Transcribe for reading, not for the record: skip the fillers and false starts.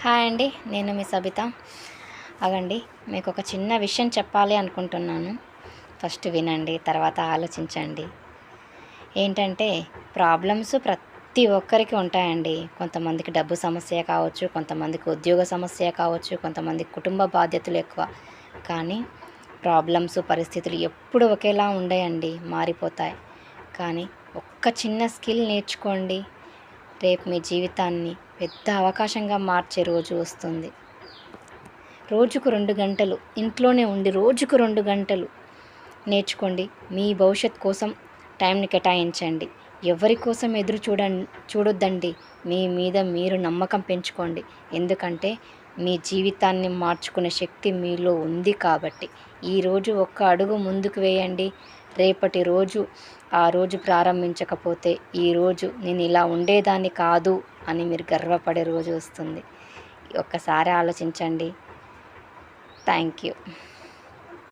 Hi అండి. నేను మీ సబిత. అగండి మీకు ఒక చిన్న విషయం చెప్పాలి అనుకుంటున్నాను. ఫస్ట్ వినండి, తర్వాత ఆలోచించండి. ఏంటంటే ప్రాబ్లమ్స్ ప్రతి ఒక్కరికి ఉంటాయండి. కొంతమందికి డబ్బు సమస్య కావచ్చు, కొంతమందికి ఉద్యోగ సమస్య కావచ్చు, కొంతమందికి కుటుంబ బాధ్యతలు ఎక్కువ. కానీ ప్రాబ్లమ్స్, పరిస్థితులు ఎప్పుడు ఒకేలా ఉండయండి, మారిపోతాయి. కానీ ఒక్క చిన్న స్కిల్ నేర్చుకోండి, రేపు మీ జీవితాన్ని పెద్ద అవకాశంగా మార్చే రోజు వస్తుంది. రోజుకు 2 గంటలు ఇంట్లోనే ఉండి రోజుకు 2 గంటలు నేర్చుకోండి. మీ భవిష్యత్ కోసం టైంని కేటాయించండి. ఎవరి కోసం ఎదురు చూడొద్దండి. మీ మీద మీరు నమ్మకం పెంచుకోండి. ఎందుకంటే మీ జీవితాన్ని మార్చుకునే శక్తి మీలో ఉంది కాబట్టి. ఈరోజు ఒక్క అడుగు ముందుకు వేయండి. రేపటి రోజు ఆ రోజు ప్రారంభించకపోతే ఈరోజు నేను ఇలా ఉండేదాన్ని కాదు అని మీరు గర్వపడే రోజు వస్తుంది. ఒక్కసారి ఆలోచించండి. Thank you.